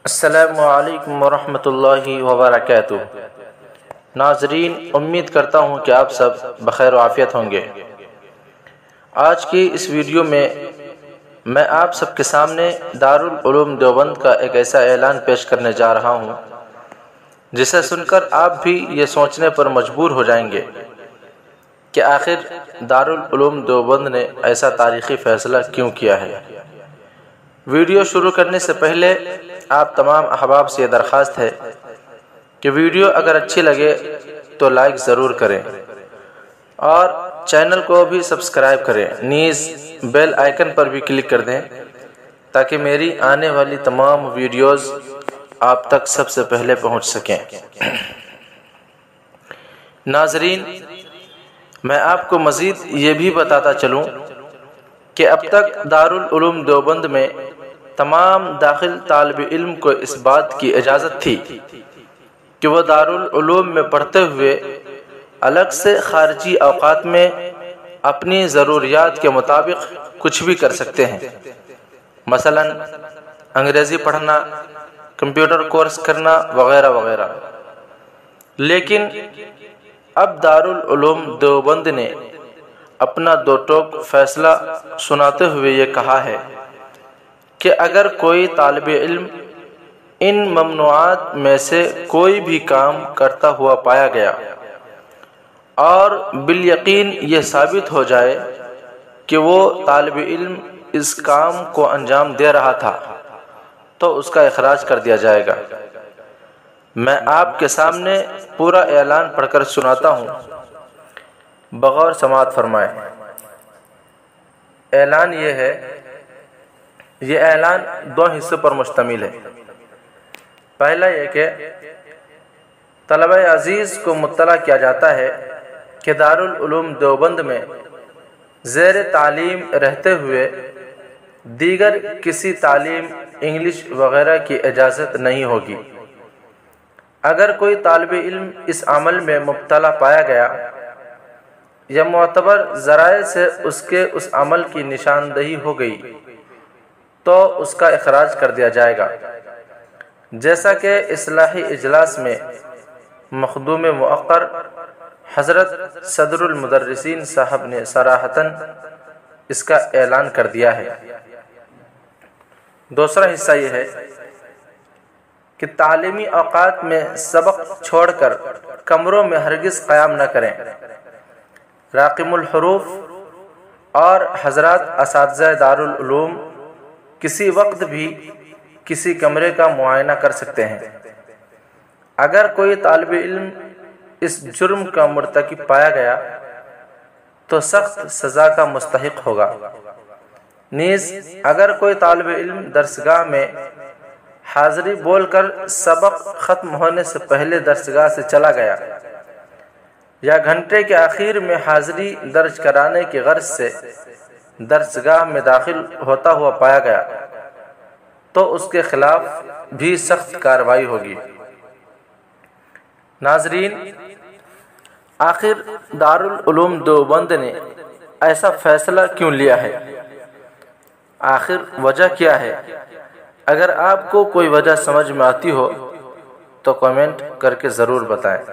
السلام علیکم ورحمۃ اللہ وبرکاتہ۔ ناظرین، امید کرتا ہوں کہ آپ سب بخیر و عافیت ہوں گے۔ آج کی اس ویڈیو میں آپ سب کے سامنے دارالعلوم دیوبند کا ایک ایسا اعلان پیش کرنے جا رہا ہوں جسے سن کر آپ بھی یہ سوچنے پر مجبور ہو جائیں گے کہ آخر دارالعلوم دیوبند نے ایسا تاریخی فیصلہ کیوں کیا ہے۔ ویڈیو شروع کرنے سے پہلے آپ تمام احباب سے یہ درخواست ہے کہ ویڈیو اگر اچھی لگے تو لائک ضرور کریں اور چینل کو بھی سبسکرائب کریں، نیز بیل آئیکن پر بھی کلک کر دیں تاکہ میری آنے والی تمام ویڈیوز آپ تک سب سے پہلے پہنچ سکیں۔ ناظرین، میں آپ کو مزید یہ بھی بتاتا چلوں کہ اب تک دارالعلوم دیوبند میں تمام داخل طالب علم کو اس بات کی اجازت تھی کہ وہ دارالعلوم میں پڑھتے ہوئے الگ سے خارجی اوقات میں اپنی ضروریات کے مطابق کچھ بھی کر سکتے ہیں، مثلا انگریزی پڑھنا، کمپیوٹر کورس کرنا وغیرہ وغیرہ۔ لیکن اب دارالعلوم دیوبند نے اپنا دو ٹوک فیصلہ سناتے ہوئے یہ کہا ہے کہ اگر کوئی طالب علم ان ممنوعات میں سے کوئی بھی کام کرتا ہوا پایا گیا اور بالیقین یہ ثابت ہو جائے کہ وہ طالب علم اس کام کو انجام دے رہا تھا تو اس کا اخراج کر دیا جائے گا۔ میں آپ کے سامنے پورا اعلان پڑھ کر سناتا ہوں، بغور سماعت فرمائیں۔ اعلان یہ اعلان دو حصوں پر مشتمل ہے۔ پہلا یہ کہ طلبہ عزیز کو مطلع کیا جاتا ہے کہ دارالعلوم دیوبند میں زیر تعلیم رہتے ہوئے دیگر کسی تعلیم، انگلش وغیرہ کی اجازت نہیں ہوگی۔ اگر کوئی طالب علم اس عمل میں مبتلا پایا گیا یا معتبر ذرائع سے اس عمل کی نشاندہی ہو گئی تو اس کا اخراج کر دیا جائے گا، جیسا کہ اصلاحی اجلاس میں مخدوم مؤقر حضرت صدر المدرسین صاحب نے صراحتاً اس کا اعلان کر دیا ہے۔ دوسرا حصہ یہ ہے کہ تعلیمی اوقات میں سبق چھوڑ کر کمروں میں ہرگز قیام نہ کریں۔ راقم الحروف اور حضرات اساتذہ دارالعلوم کسی وقت بھی کسی کمرے کا معائنہ کر سکتے ہیں۔ اگر کوئی طالب علم اس جرم کا مرتکب پایا گیا تو سخت سزا کا مستحق ہوگا۔ نیز اگر کوئی طالب علم درسگاہ میں حاضری بول کر سبق ختم ہونے سے پہلے درسگاہ سے چلا گیا یا گھنٹے کے آخر میں حاضری درج کرانے کی غرض سے درسگاہ میں داخل ہوتا ہوا پایا گیا تو اس کے خلاف بھی سخت کارروائی ہوگی۔ ناظرین، آخر دارالعلوم دیوبند نے ایسا فیصلہ کیوں لیا ہے؟ آخر وجہ کیا ہے؟ اگر آپ کو کوئی وجہ سمجھ میں آتی ہو تو کمنٹ کر کے ضرور بتائیں۔